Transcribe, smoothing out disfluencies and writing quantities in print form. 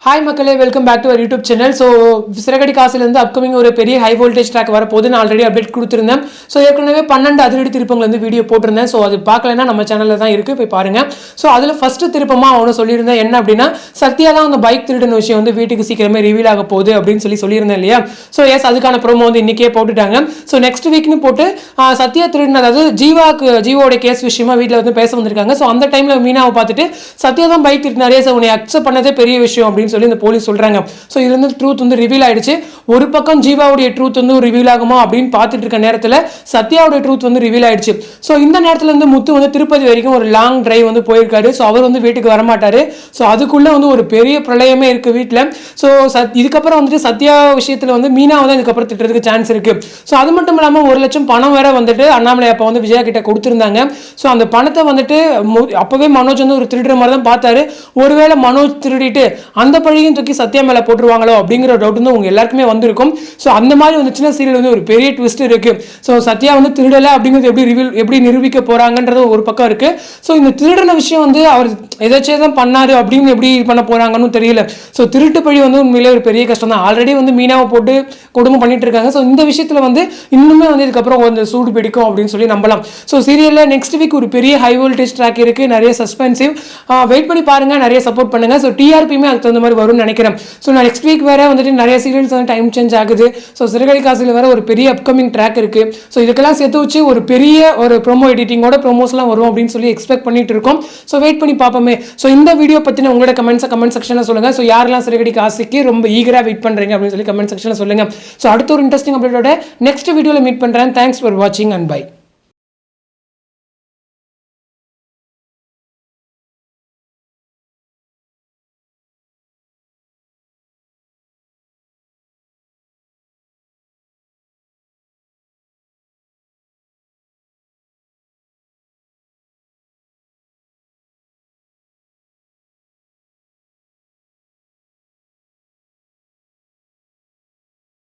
Hi மக்களே, welcome back to our YouTube channel. So சிறகடி காசுலேருந்து அப்கமிங் ஒரு பெரிய ஹை வோல்டேஜ் ட்ராக் வரப்போது நான் ஆல்ரெடி அப்டேட் கொடுத்துருந்தேன். ஸோ ஏற்கனவே 12 அதிரடி திருப்பங்கள் வந்து வீடியோ போட்டிருந்தேன். ஸோ அது பார்க்கலன்னா நம்ம சேனலில் தான் இருக்குது, போய் பாருங்கள். ஸோ அதில் ஃபஸ்ட்டு திருப்பமாக அவனை சொல்லியிருந்தேன் என்ன அப்படின்னா, சத்யா தான் அந்த பைக் திருடின விஷயம் வந்து வீட்டுக்கு சீக்கிரமே ரிவீல் ஆக போகுது அப்படின்னு சொல்லியிருந்தேன் இல்லையா. ஸோ எஸ், அதுக்கான ப்ரோமோ வந்து இன்றைக்கே போட்டுட்டாங்க. ஸோ நெக்ஸ்ட் வீக்னு போட்டு சத்யா திருடின, அதாவது ஜீவாவோட கேஸ் விஷயமா வீட்டில் வந்து பேச வந்திருக்காங்க. ஸோ அந்த டைமில் மீனாவை பார்த்துட்டு சத்யா தான் பைக் திருடினாரே, ஸோ உன்னை அக்செப்ட் பண்ணதே பெரிய விஷயம் அப்படின்னு சொல்லி இந்த போலீஸ் சொல்றாங்க. ஸோ இதுல இருந்து ட்ரூத் வந்து ரிவீல் ஆயிடுச்சு. ஒரு பக்கம் ஜீவாவுடைய ட்ரூத் வந்து ரிவீல் ஆகுமா அப்படின்னு பார்த்துட்டு இருக்க நேரத்தில் சத்யாவுடைய ட்ரூத் வந்து ரிவீல் ஆயிடுச்சு. ஸோ இந்த நேரத்தில் வந்து முத்து வந்து திருப்பதி வரைக்கும் ஒரு லாங் டிரைவ் வந்து போயிருக்காரு. ஸோ அவர் வந்து வீட்டுக்கு வரமாட்டாரு. ஸோ அதுக்குள்ள வந்து ஒரு பெரிய பிரளயமே இருக்கு வீட்டில். ஸோ இதுக்கப்புறம் வந்துட்டு சத்யா விஷயத்தில் வந்து மீனா வந்து இதுக்கப்புறம் திட்டுறதுக்கு சான்ஸ் இருக்கு. ஸோ அது மட்டும் இல்லாமல் 1 லட்சம் பணம் வேற வந்துட்டு அண்ணாமலை அப்போ வந்து விஜயா கிட்ட கொடுத்துருந்தாங்க. ஸோ அந்த பணத்தை வந்துட்டு அப்பவே மனோஜ் வந்து ஒரு திருடுற மாதிரி தான் பார்த்தாரு. ஒருவேளை மனோஜ் திருடிட்டு அந்த பழியும் தூக்கி சத்யா மேல போட்டுருவாங்களோ அப்படிங்கிற டவுட் வந்து உங்க எல்லாருக்குமே வந்திருக்கும். ஸோ அந்த மாதிரி வந்துச்சுன்னா சீரியல் வந்து ஒரு பெரிய ட்விஸ்ட் இருக்கு. ஸோ சத்யா வந்து திருடலை அப்படிங்கிறது எப்படி நிரூபிக்க போறாங்கன்றது ஒரு பக்கம் இருக்கு. ஸோ இந்த திருடின விஷயம் வந்து அவர் ஏதாச்சும் தான் பண்ணாரு அப்படின்னு எப்படி பண்ண போறாங்கன்னு தெரியல. ஸோ திருட்டு பழி வந்து உண்மையிலே ஒரு பெரிய கஷ்டம் தான். ஆல்ரெடி வந்து மீனாவை போட்டு கொடுமை பண்ணிட்டு இருக்காங்க. ஸோ இந்த விஷயத்துல வந்து இன்னுமே வந்து இதுக்கப்புறம் கொஞ்சம் சூடு பிடிக்கும் அப்படின்னு சொல்லி நம்பலாம். ஸோ சீரியல்ல நெக்ஸ்ட் வீக் ஒரு பெரிய ஹை வோல்டேஜ் ட்ராக் இருக்கு, நிறைய சஸ்பென்சிவ். வெயிட் பண்ணி பாருங்க, நிறைய சப்போர்ட் பண்ணுங்க. ஸோ டிஆர்பியுமே அதுக்கு தகுந்த மாதிரி வரும்னு நினைக்கிறேன். ஸோ நான் நெக்ஸ்ட் வீக் வேற வந்துட்டு நிறைய சீரியல்ஸ் வந்து டைம் சேஞ்ச் ஆகுது. ஸோ சிறகடி காசில் வேற ஒரு பெரிய அப்கமிங் ட்ராக் இருக்கு. ஸோ இதுக்கெல்லாம் சேர்த்து வச்சு ஒரு பெரிய ஒரு ப்ரோமோ எடிட்டிங்கோட ப்ரோமோஸ்லாம் வரும் அப்படின்னு சொல்லி எக்ஸ்பெக்ட் பண்ணிட்டு இருக்கோம். ஸோ வெயிட் பண்ணி பார்ப்போமே. ஸோ இந்த வீடியோ பற்றின உங்களோட கமெண்ட் செக்ஷனில் சொல்லுங்க. ஸோ யாரெல்லாம் சிறகடி காசுக்கு ரொம்ப ஈகராக வெயிட் பண்ணுறீங்க அப்படின்னு சொல்லி கமெண்ட் செக்ஷனில் சொல்லுங்க. ஸோ அடுத்த ஒரு இன்ட்ரெஸ்டிங் அப்டேட்டோட நெக்ஸ்ட் வீடியோவில் மீட் பண்ணுறேன். தேங்க்ஸ் ஃபார் வாட்சிங் அண்ட் பை.